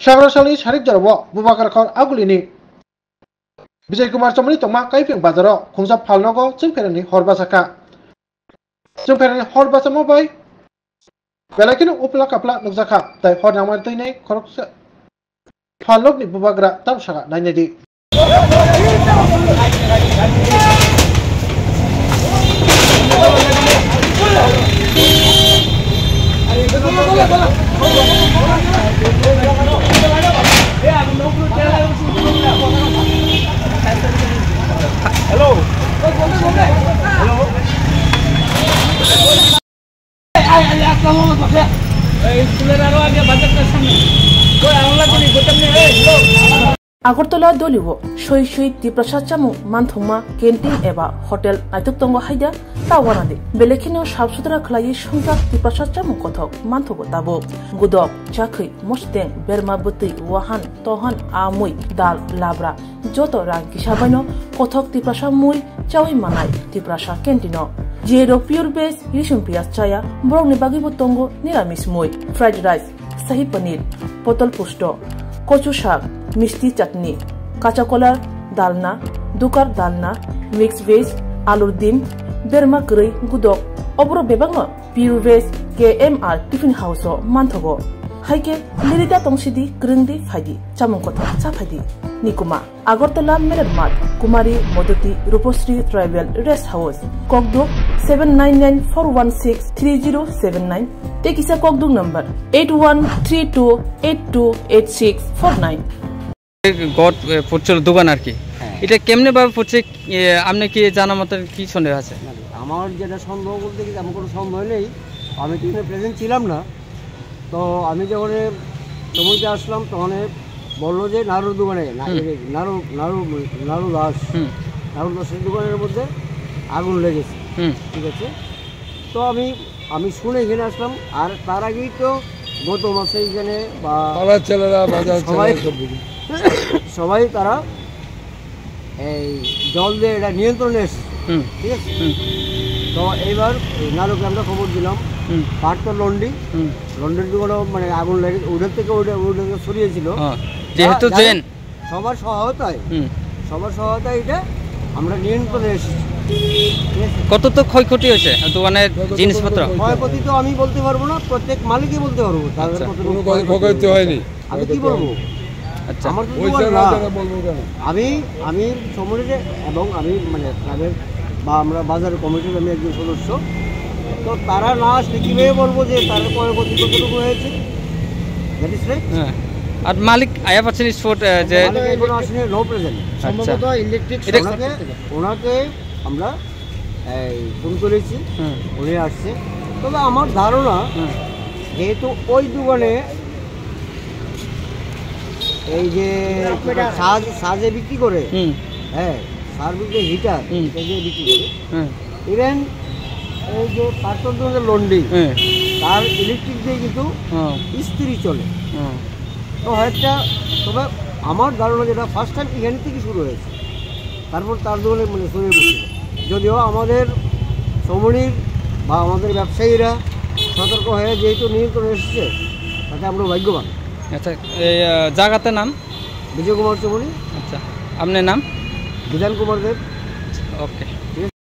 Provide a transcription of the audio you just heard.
Sagrasali Sharik Jarwo, Bubakar Khan Agulini. Vijay Kumar Chamani Toma Kaiping Badaro, Kunza Palnogo, Jimperani, Horbasaka. Jimperani Horbasa Mobile. Belakin Upla Kapla Nuzaka, the Hornamartine, Koroksa. Palog ni Bubagra, Tamshaka, 90. Hello. Agartala দলিব সই সই তিপ্রাসাদ চামু মানথংমা canteen এবা hotel নাইতকতঙ্গ হাইদা তাওয়ানাদে বেলেখিনো সাফ সুতরা খলাই সংজাক তিপ্রাসাদ চামু কথক মানথগো তাবো গুদক চাখৈ মস্তেং বেরমা বতৈ Wuhan তহান আমুই দাল লাব্রা যত রাং কিসাবাইনো কথক তিপ্রাসাদ মুই চাওই মানাই তিপ্রাসাদ ক্যান্টিনো zero pure base রিসুম পিয়াজ চায়া বরংনি বাগিবো তঙ্গ নিরামিষ মুই ফ্রাইড রাইস শাহী পনির পটল পুষ্ট কচু শাক মিষ্টি চাটনি কাঁচা কলার ডালনা দুকার ডালনা মিক্স ভেজ আলুর ডিম বেরমা গৈ গুদক অবর বেবাং pure veg KMR tiffin house মানথগো হাইকে লিরিদা তংসিদি গ্রিংদি ফাইদি চামুং কথা চাফাইদি নিকুমা আগরতলা মেরের মাঠ কুমারী মদতি রূপশ্রী ট্রাইবেল রেস্ট হাউস ককদুক 7994163079 টেকিসা ককদুক নাম্বার 8132828649 গড পড়ছিল দোকান আর কি এটা কেমনে ভাবে পড়ছে আপনি কি জানা মতো কি সন্দেহ আছে? আমার যেটা সন্দেহ বলতে কি আমার কোনো সন্দেহ নেই, আমি তো প্রেজেন্ট ছিলাম না। তো আমি যখন সময়তে আসলাম তখন বললো যে নাড়ুর দোকানে নাড়ু দাসের দোকানের মধ্যে আগুন লেগেছে, ঠিক আছে। তো আমি শুনে এখানে আসলাম, আর তার আগেই তো গত মাসে এখানে বা সবাই তারা এই জল দিয়ে এটা নিয়ন্ত্রণে এসেছে, ঠিক আছে। তো এইবার নাড়ুকে আমরা খবর দিলাম, পাট তো লন্ডির দোকানেও মানে আগুন লেগে ওদের থেকে ওটা সরিয়েছিল, যেহেতু সবার সহায়তায় এটা আমরা নিয়ন্ত্রণে এসেছি। কত তো ক্ষয়ক্ষতি হয়েছে দোকানের জিনিসপত্র? ক্ষয়ক্ষতি তো আমি বলতে পারবো না, প্রত্যেক মালিকই বলতে পারবো। আমি কি বলবো, আমার তো আমি সমরে এবং আমি মানে ক্লাবের বা আমরা বাজারের কমিটির আমি একজন সদস্য। তো তারা না আসলে কীভাবে বলবো যে তার ক্ষয়ক্ষতি কতটুকু হয়েছে? That is right. আর মালিক আয়া পাচ্ছেন স্পট যে এখনো আসেনি, নো প্রেজেন্ট। সম্ভবত ইলেকট্রিক ওনাকে আমরা ফোন করেছি, উনি আসছে। তবে আমার ধারণা যেহেতু ওই দোকানে এই যে সাজে বিক্রি করে, হ্যাঁ সার্ভিসে হিটার বিক্রি করে, ইভেন এই যে পাটন লন্ডি তার ইলেকট্রিক দিয়ে কিন্তু ইস্ত্রি চলে। তো একটা তবে আমার ধারণা যেটা ফার্স্ট টাইম এখান থেকে শুরু হয়েছে, তারপর তার দোকানে মানে সরিয়ে পড়ছিল। যদিও আমাদের সমনির বা আমাদের ব্যবসায়ীরা সতর্ক হয়ে যেহেতু নিয়ন্ত্রণে এসেছে, তাতে আমরা ভাগ্যবান। আচ্ছা, এই জায়গাটার নাম? বিজয় কুমার চৌমনি। আচ্ছা, আপনার নাম? বিধান কুমার দেব। ওকে।